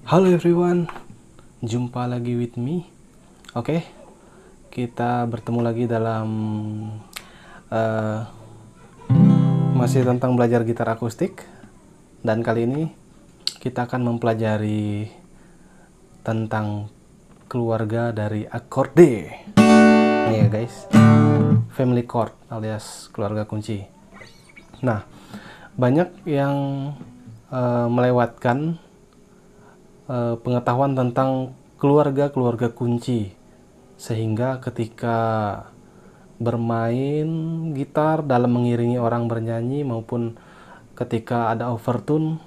Halo everyone, jumpa lagi with me. Oke, kita bertemu lagi dalam masih tentang belajar gitar akustik. Dan kali ini kita akan mempelajari tentang keluarga dari akorde. Nih ya guys, family chord alias keluarga kunci. Nah, banyak yang melewatkan pengetahuan tentang keluarga kunci, sehingga ketika bermain gitar dalam mengiringi orang bernyanyi maupun ketika ada overtune,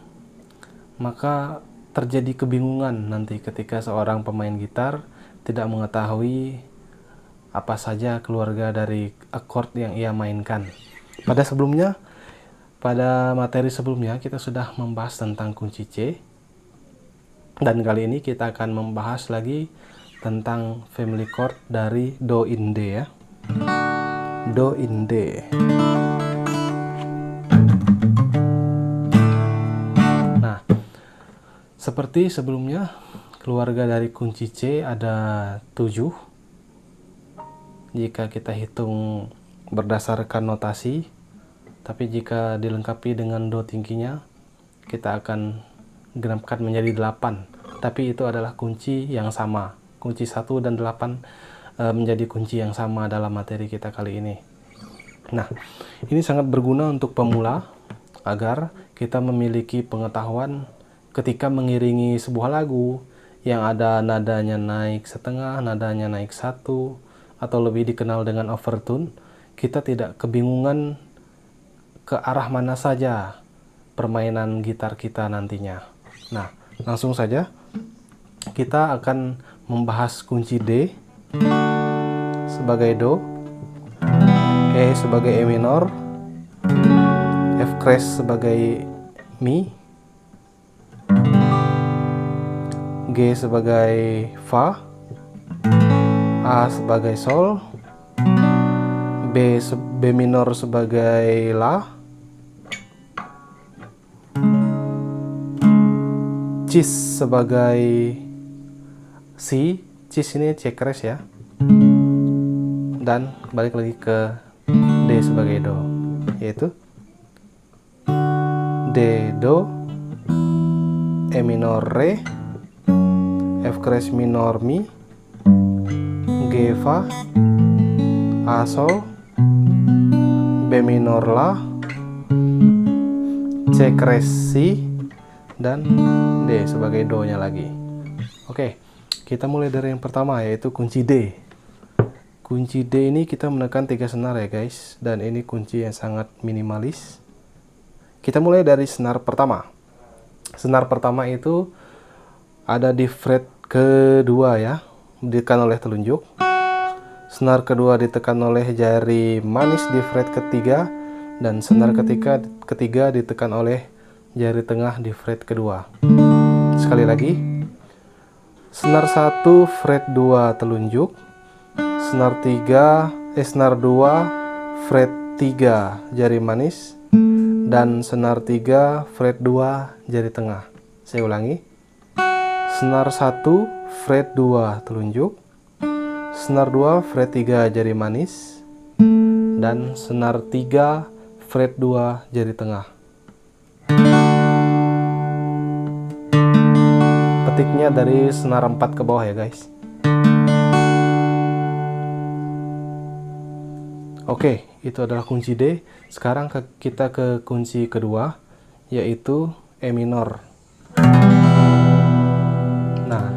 maka terjadi kebingungan nanti ketika seorang pemain gitar tidak mengetahui apa saja keluarga dari chord yang ia mainkan. Pada materi sebelumnya kita sudah membahas tentang kunci C. Dan kali ini kita akan membahas lagi tentang family chord dari Do in D ya. Do in D. Nah, seperti sebelumnya, keluarga dari kunci C ada 7. Jika kita hitung berdasarkan notasi, tapi jika dilengkapi dengan Do tingginya, kita akan genapkan menjadi 8. Tapi itu adalah kunci yang sama. Kunci 1 dan 8 menjadi kunci yang sama dalam materi kita kali ini. Nah, ini sangat berguna untuk pemula agar kita memiliki pengetahuan ketika mengiringi sebuah lagu yang ada nadanya naik setengah, nadanya naik 1, atau lebih dikenal dengan overtune. Kita tidak kebingungan ke arah mana saja permainan gitar kita nantinya. Nah, langsung saja kita akan membahas kunci D sebagai Do, E sebagai E minor, F crash sebagai Mi, G sebagai Fa, A sebagai Sol, B minor sebagai La, Cis sebagai C, Cis ini C crash ya, dan balik lagi ke D sebagai Do, yaitu D Do, E minor Re, F crash minor Mi, G Fa, A Sol, B minor La, C crash Si, dan D sebagai Do nya lagi. Oke, kita mulai dari yang pertama, yaitu kunci D. Kunci D ini kita menekan 3 senar ya guys, dan ini kunci yang sangat minimalis. Kita mulai dari senar pertama. Senar pertama itu ada di fret kedua ya, ditekan oleh telunjuk. Senar kedua ditekan oleh jari manis di fret ketiga, dan senar ketiga ditekan oleh jari tengah di fret kedua. Sekali lagi, senar 1 fret 2 telunjuk, senar 2 fret 3 jari manis, dan senar 3 fret 2 jari tengah. Saya ulangi, senar 1 fret 2 telunjuk, senar 2 fret 3 jari manis, dan senar 3 fret 2 jari tengah. Petiknya dari senar 4 ke bawah ya guys. Oke, itu adalah kunci D. Sekarang kita ke kunci kedua, yaitu E minor. Nah,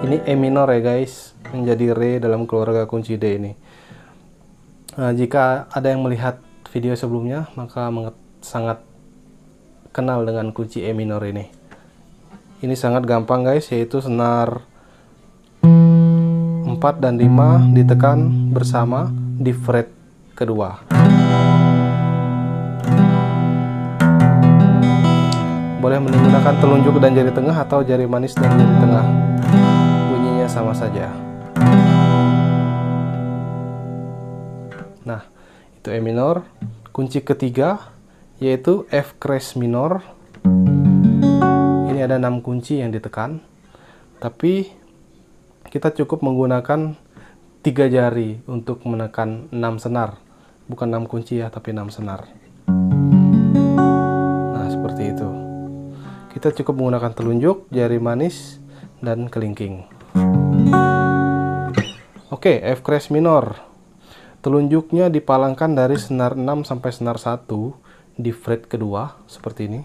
ini E minor ya guys, menjadi Re dalam keluarga kunci D ini. Nah, jika ada yang melihat video sebelumnya, maka sangat kenal dengan kunci E minor ini. Ini sangat gampang guys, yaitu senar 4 dan 5 ditekan bersama di fret kedua. Boleh menggunakan telunjuk dan jari tengah atau jari manis dan jari tengah. Bunyinya sama saja. Nah, itu E minor. Kunci ketiga yaitu F crash minor. ada 6 kunci yang ditekan, tapi kita cukup menggunakan 3 jari untuk menekan 6 senar. Bukan 6 kunci ya, tapi 6 senar. Nah, seperti itu. Kita cukup menggunakan telunjuk, jari manis, dan kelingking. Oke, F crash minor. Telunjuknya dipalangkan dari senar 6 sampai senar 1 di fret kedua, seperti ini.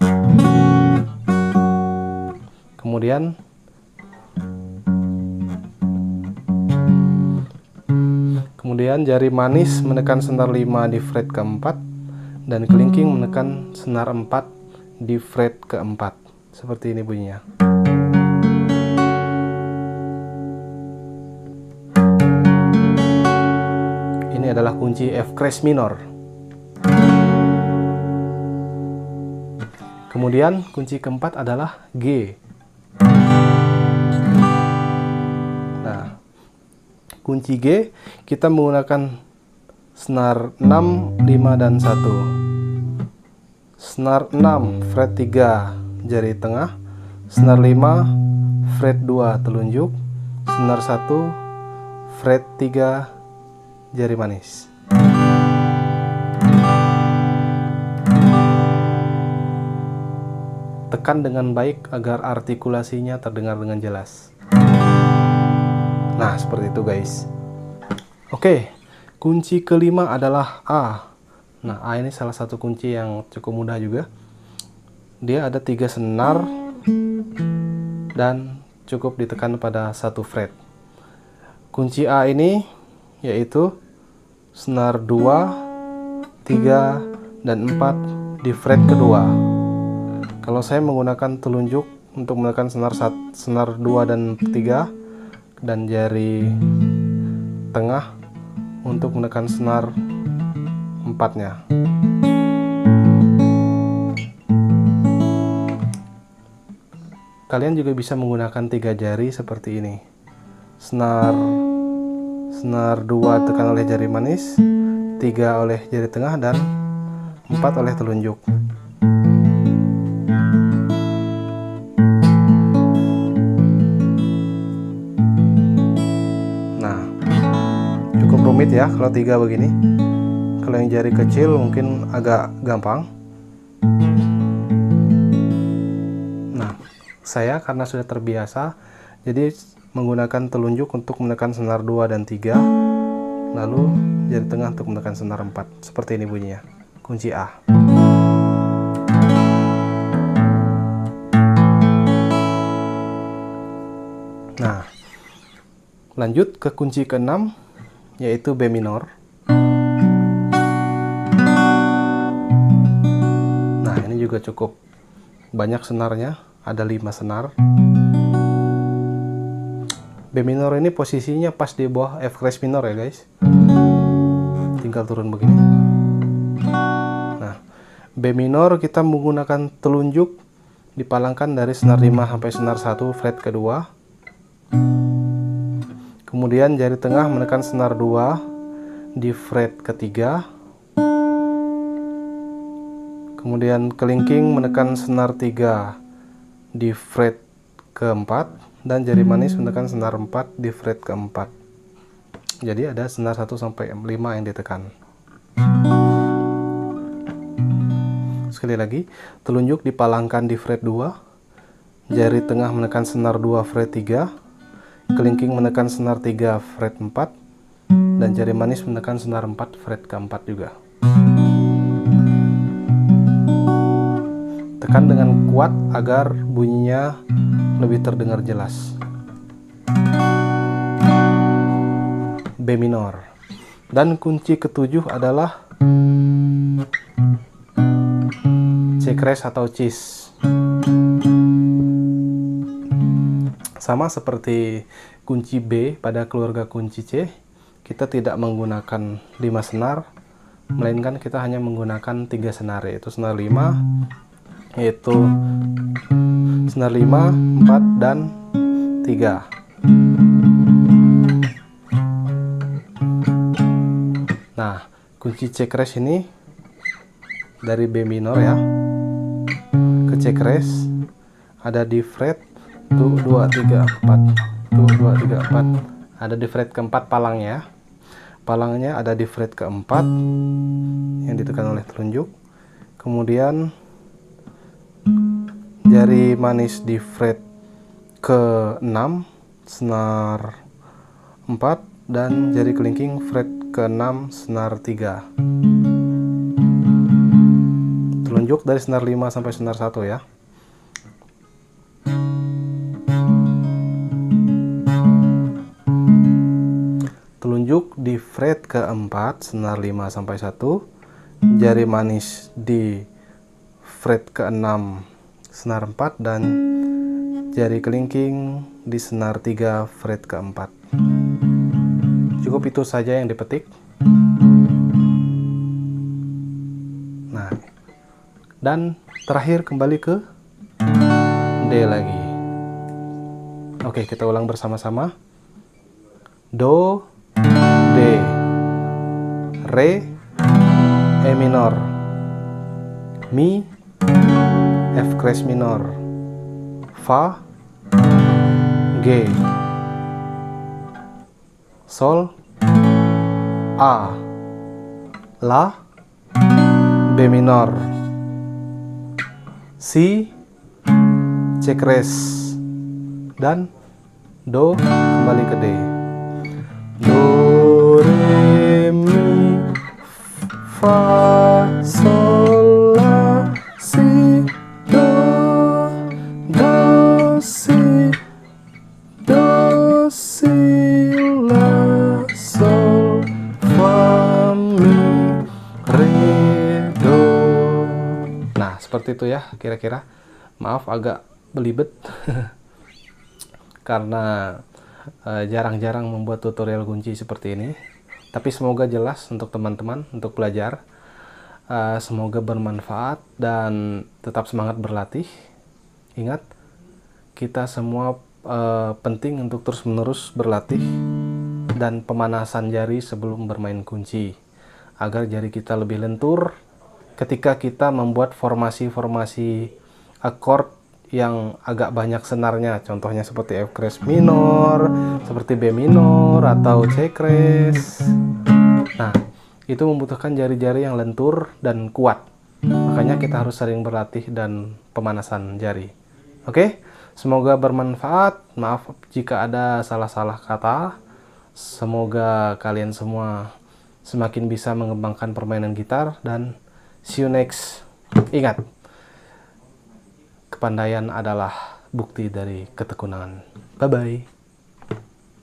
Kemudian jari manis menekan senar 5 di fret keempat, dan kelingking menekan senar 4 di fret keempat. Seperti ini bunyinya. Ini adalah kunci F crash minor. Kemudian kunci keempat adalah G. Nah, kunci G kita menggunakan senar 6, 5, dan 1. Senar 6 fret 3 jari tengah, senar 5 fret 2 telunjuk, senar 1 fret 3 jari manis. Tekan dengan baik agar artikulasinya terdengar dengan jelas. Nah, seperti itu guys. Oke, kunci kelima adalah A. Nah, A ini salah satu kunci yang cukup mudah juga. Dia ada 3 senar dan cukup ditekan pada 1 fret. Kunci A ini yaitu senar 2, 3, dan 4 di fret kedua. Kalau saya menggunakan telunjuk untuk menekan senar 2 dan 3, dan jari tengah untuk menekan senar 4-nya. Kalian juga bisa menggunakan 3 jari seperti ini. Senar 2 tekan oleh jari manis, 3 oleh jari tengah, dan 4 oleh telunjuk. Nah, cukup rumit ya kalau 3 begini. Kalau yang jari kecil mungkin agak gampang. Nah, saya karena sudah terbiasa, jadi menggunakan telunjuk untuk menekan senar 2 dan 3, lalu jari tengah untuk menekan senar 4. Seperti ini bunyinya, kunci A. Nah, lanjut ke kunci ke-6, yaitu B minor. Nah, ini juga cukup banyak senarnya, ada 5 senar. B minor ini posisinya pas di bawah F crash minor ya guys. Tinggal turun begini. Nah, B minor kita menggunakan telunjuk dipalangkan dari senar 5 sampai senar 1 fret kedua. Kemudian jari tengah menekan senar 2 di fret ketiga. Kemudian kelingking menekan senar 3 di fret keempat, dan jari manis menekan senar 4 di fret keempat. Jadi ada senar 1 sampai 5 yang ditekan. Sekali lagi, telunjuk dipalangkan di fret 2, jari tengah menekan senar 2 fret 3, kelingking menekan senar 3 fret 4, dan jari manis menekan senar 4 fret keempat juga. Tekan dengan kuat agar bunyinya lebih terdengar jelas. B minor. Dan kunci ke-7 adalah C crash atau cis. Sama seperti kunci B pada keluarga kunci C, kita tidak menggunakan 5 senar, melainkan kita hanya menggunakan 3 senar, yaitu senar 5, yaitu senar 5, 4, dan 3. Nah, kunci C crash ini dari B minor ya ke C crash ada di fret tuh 2 3 4, tuh 2 3 4, ada di fret keempat palangnya. Palangnya ada di fret keempat yang ditekan oleh telunjuk. Kemudian jari manis di fret ke-6 senar 4 dan jari kelingking fret ke-6 senar 3. Telunjuk dari senar 5 sampai senar 1 ya. Telunjuk di fret keempat senar 5 sampai 1, jari manis di fret ke-6 senar 4 dan jari kelingking di senar 3 fret keempat. Cukup itu saja yang dipetik. Nah, dan terakhir kembali ke D lagi. Oke, kita ulang bersama-sama. Do, D, Re, E minor, Mi, F crash minor, Fa, G, Sol, A, La, B minor, Si, C crash, dan Do kembali ke D. Do, Re, Mi, Fa, Sol, La, Si, Do, Do, Si, Do, Si, La, Sol, Fa, Mi, Re, Do. Nah, seperti itu ya kira-kira. Maaf agak belibet karena jarang-jarang membuat tutorial kunci seperti ini. Tapi semoga jelas untuk teman-teman untuk belajar. Semoga bermanfaat dan tetap semangat berlatih. Ingat, kita semua penting untuk terus-menerus berlatih dan pemanasan jari sebelum bermain kunci agar jari kita lebih lentur ketika kita membuat formasi-formasi akord yang agak banyak senarnya, contohnya seperti F crash minor, seperti B minor, atau C crash. Nah, itu membutuhkan jari-jari yang lentur dan kuat. Makanya kita harus sering berlatih dan pemanasan jari. Oke, semoga bermanfaat. Maaf jika ada salah-salah kata. Semoga kalian semua semakin bisa mengembangkan permainan gitar, dan see you next. Ingat, kepandaian adalah bukti dari ketekunan. Bye-bye.